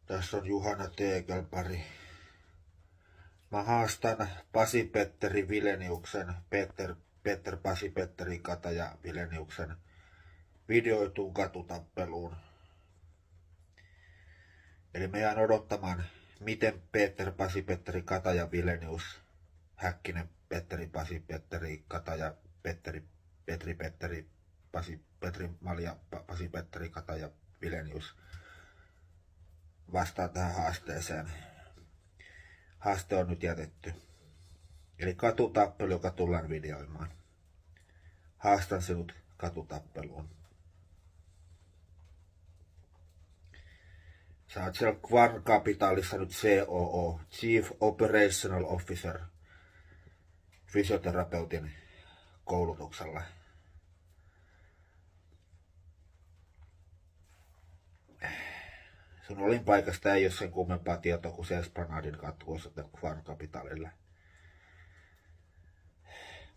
Tässä on Juhana Tegelpari. Mä haastan Pasi-Petteri Vileniuksen, Petter Pasi-Petteri Kataja Vileniuksen videoituun katutappeluun. Eli me jään odottamaan, miten Petter Pasi-Petteri Kataja Vilenius, Häkkinen Petteri Pasi-Petteri Kataja Petri Malja Pasi-Petteri Kataja Vilenius vastaa tähän haasteeseen. Haaste on nyt jätetty. Eli katutappelu, joka tullaan videoimaan. Haastan sinut katutappeluun. Sä oot siellä Kvarn Capitalissa nyt COO, Chief Operational Officer, fysioterapeutin koulutuksella. Sun olinpaikasta ei ole sen kummempaa tietoa kuin se Esplanadin katuosoite Kvarn Capitalille.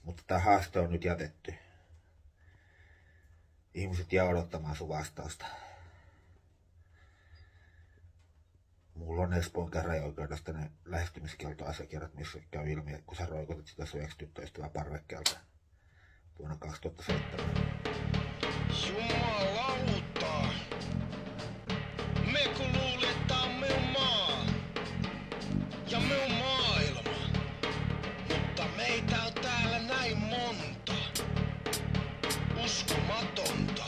Mutta tämä haaste on nyt jätetty. Ihmiset jää odottamaan sun vastausta. Mulla on Espoon käräjäoikeudesta ne lähestymiskieltoasiakirjat, missä käy ilmi, että kun sä roikotit sitä sun ex-tyttöystävää parvekkeelta vuonna 2007. Jumalauta! Me kun luulet, että tää on minun maa ja minun maailma, mutta meitä on täällä näin monta. Uskomatonta.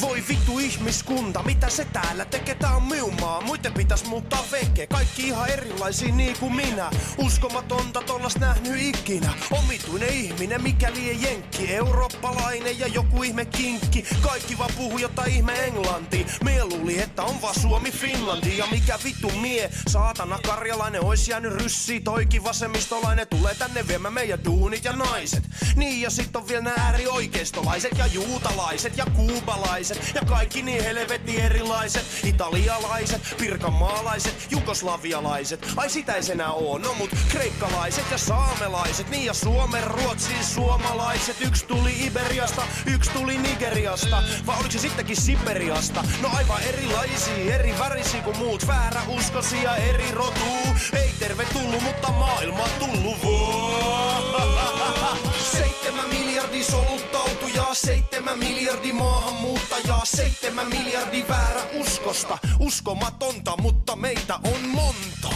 Voi vittu ihmiskunta, mitä se täällä tekee, tää on minun maa. Muitten pitäis muuttaa veke, kaikki ihan erilaisia niin kuin minä. Uskomatonta tollas nähnyt ikinä. Omituinen ihminen, mikäli ei jenkki. Eurooppalainen ja joku ihme kinkki. Kaikki vaan puhuu jotain ihme englantia. Mie luuli, että on vaan Suomi Finlandi. Ja mikä vittu mie, saatana karjalainen, ois jäänyt ryssiin. Toikin vasemmistolainen tulee tänne viemään meidän duunit ja naiset. Niin ja sit on vielä nää äärioikeistolaiset ja juutalaiset ja kuubalaiset. Ja kaikki niin helvetin erilaiset. Italialaiset, pirkanmaalaiset, jugoslavialaiset. Ai sitä ei enää oo, no mut kreikkalaiset ja saamelaiset. Niin ja Suomen, Ruotsin suomalaiset. Yksi tuli Iberiasta, yksi tuli Nigeriasta. Vai oliko se sittenkin Siberiasta? No aivan erilaisia, eri värisiä kuin muut. Vääräuskoisia, eri rotuu. Ei tervetullut, mutta maailma tullu vaan. 7 miljardia soluttautujaa, 7 miljardia maahanmuuttajaa, 7 miljardia väärä uskosta. Uskomatonta, mutta meitä on monta.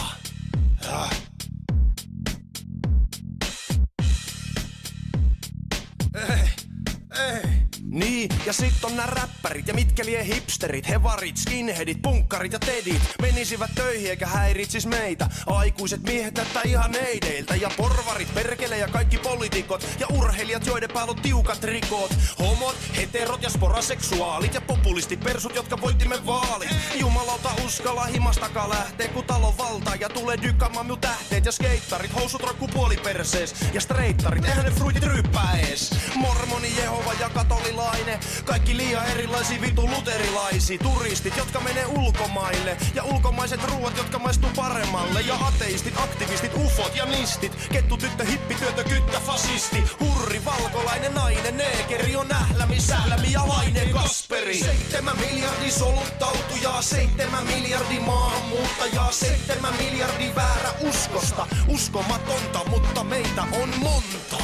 Ei. Niin, ja sit on nää räppärit ja mitkä lie hipsterit, hevarit, skinheadit, punkkarit ja tedit. Menisivät töihin eikä häiritsis meitä. Aikuiset miehet näyttää ihan neideiltä. Ja porvarit, perkele ja kaikki poliitikot. Ja urheilijat, joiden päällä on tiukat rikot. Homot, heterot ja sporaseksuaalit. Ja populistipersut, jotka voittimme vaalit. Jumalauta uskalla himastakaan lähtee, kun talon valtaa ja tulee dykkaamaan minun tähteet. Ja skeittarit, housut roikkuu puolipersees. Ja streittarit, eihän ne fruitit ryyppää ees. Mormoni, Jehova ja katolilainen. Kaikki liian erilaisia vitu luterilaisia. Turistit, jotka menee ulkomaille. Ja ulkomaiset ruuat, jotka maistuu paremmalle. Ja ateistit, aktivistit, ufot ja nistit. Kettu, tyttö, hippi, työtö, kyttä, fasisti. Hurri, valkolainen, nainen, neekeri on ählämi, sählämi ja lainen Kasperi. 7 miljardia soluttautujaa, 7 miljardia maahanmuuttajaa, 7 miljardia väärä uskosta. Uskomatonta, mutta meitä on monta.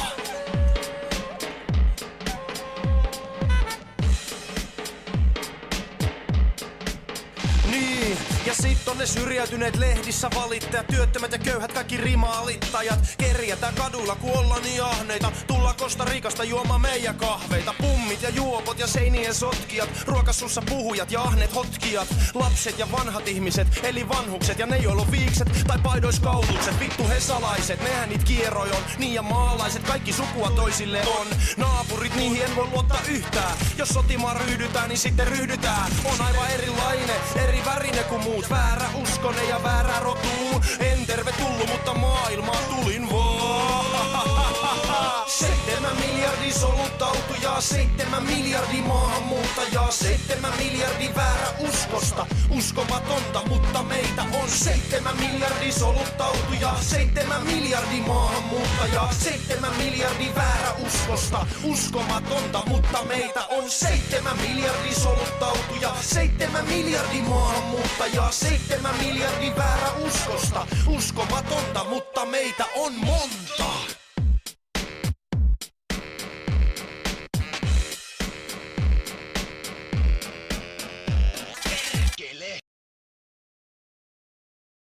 Ja sit on ne syrjäytyneet lehdissä valittajat, työttömät ja köyhät kaikki rimaalittajat. Kerjätään kadulla kun ollaan niin ahneita, tulla Costa Ricasta juomaan meidän kahveita. Pummit ja juopot ja seinien sotkijat, ruokasussa puhujat ja ahneet hotkijat. Lapset ja vanhat ihmiset, eli vanhukset ja ne joilla on viikset tai paidoiskaulukset. Vittu he salaiset, nehän niit kieroi on, niin ja maalaiset, kaikki sukua toisille on. Naapurit, niihin en voi luottaa yhtään, jos sotimaan ryhdytään niin sitten ryhdytään. On aivan erilainen, eri värinen kuin muut, väärä uskonen ja väärä rotuu. En tervetullut, mutta maailmaan tulin vaan. 7 miljardia soluttautujaa, 7 miljardia maahanmuuttajaa, 7 miljardia väärä uskosta. uskosta. Uskomatonta, mutta meitä on 7 miljardia soluttautujaa, 7 miljardia maahanmuuttajaa, 7 miljardia vääräuskosta. Uskomatonta, mutta meitä on 7 miljardia soluttautujaa, 7 miljardia maahanmuuttajaa, 7 miljardia vääräuskosta. Uskomatonta, mutta meitä on monta.